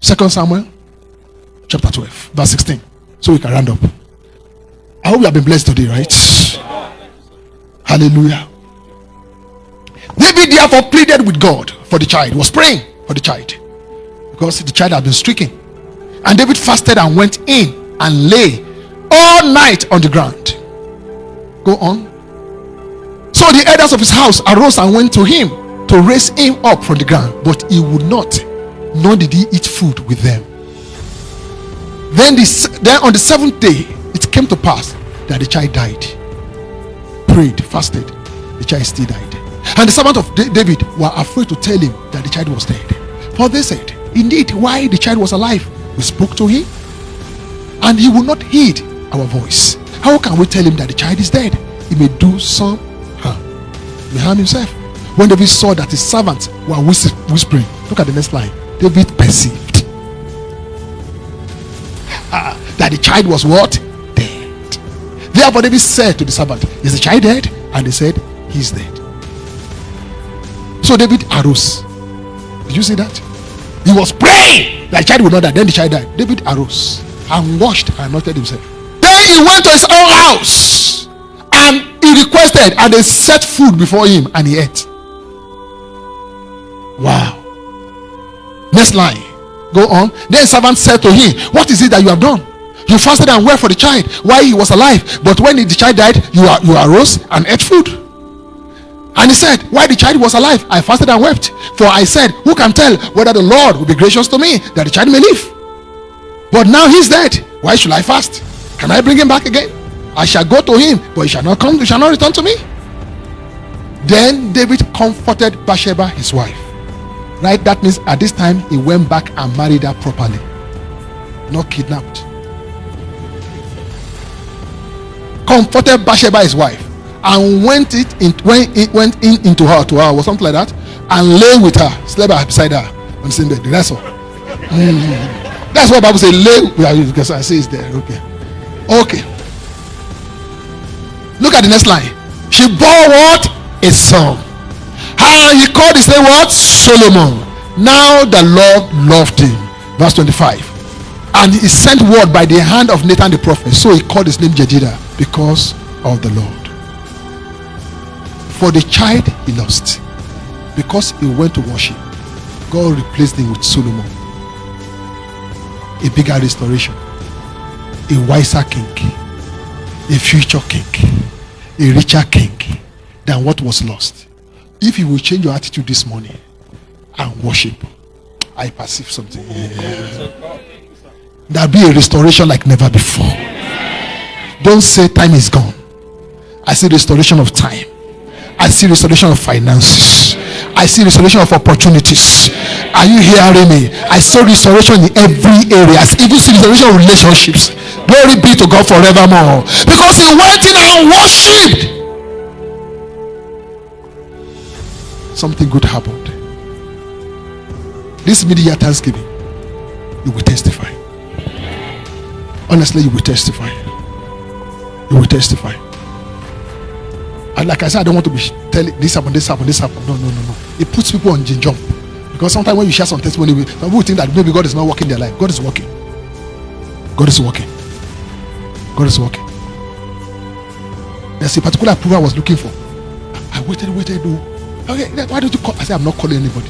2 Samuel chapter 12, verse 16. So we can round up. I hope you have been blessed today, right? Hallelujah. David therefore pleaded with God for the child. He was praying for the child because the child had been stricken. And David fasted and went in and lay all night on the ground. Go on. So the elders of his house arose and went to him to raise him up from the ground, but he would not, nor did he eat food with them. Then on the seventh day it came to pass that the child died. Prayed, fasted, the child still died. And the servant of David were afraid to tell him that the child was dead. For they said, indeed, while the child was alive, we spoke to him, and he will not heed our voice. How can we tell him that the child is dead? He may do some harm. He may harm himself. When David saw that his servants were whispering, look at the next line. David perceived that the child was what? Dead. Therefore David said to the servant, is the child dead? And they said, he's dead. So David arose. Did you see that? He was praying that the child would not die. Then the child died. David arose and washed and anointed himself. Then he went to his own house and he requested, and they set food before him and he ate. Wow. Next line. Go on. Then the servant said to him, what is it that you have done? You fasted and wept for the child while he was alive, but when the child died, you arose and ate food. And he said, while the child was alive, I fasted and wept. For I said, who can tell whether the Lord will be gracious to me that the child may live? But now he's dead. Why should I fast? Can I bring him back again? I shall go to him, but he shall not come, he shall not return to me. Then David comforted Bathsheba, his wife. Right? That means at this time he went back and married her properly, not kidnapped. Comforted Bathsheba, his wife, and went into her or something like that, and lay with her, slept beside her on the same bed. That's all. That's what the Bible says. Lay, because I say it's there. Okay. Look at the next line. She bore what? A son. And he called his name what? Solomon. Now the Lord loved him. Verse 25. And he sent word by the hand of Nathan the prophet. So he called his name Jedidah, because of the Lord. For the child he lost, because he went to worship, God replaced him with Solomon. A bigger restoration, a wiser king, a future king, a richer king than what was lost. If you will change your attitude this morning and worship, I perceive something. There'll be a restoration like never before. Don't say time is gone. I see restoration of time. I see restoration of finances. I see restoration of opportunities. Are you hearing me? I saw restoration in every area. I even see restoration of relationships. Glory be to God forevermore. Because he went in and worshipped. Something good happened. This mid-year Thanksgiving, you will testify. Honestly, you will testify. You will testify. And like I said, I don't want to be telling this happened. No. It puts people on jump. Because sometimes when you share some testimony, some people think that maybe God is not working their life. God is working. God is working. God is working. There's a particular approval I was looking for. I waited. Okay, why don't you call? I said, I'm not calling anybody.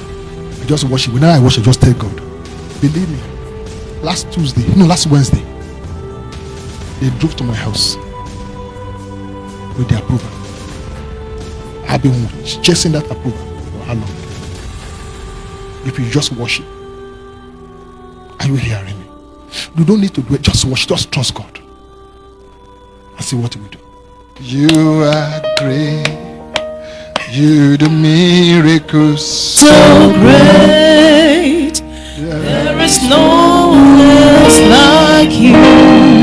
I just worship. Whenever I worship, just tell God. Believe me. Last Wednesday, they drove to my house with the approval. I've been chasing that approval for how long? If you just worship, are you hearing me? You don't need to do it. Just worship. Just trust God and see what we do. You are great. You do miracles so great. There is no one else like you.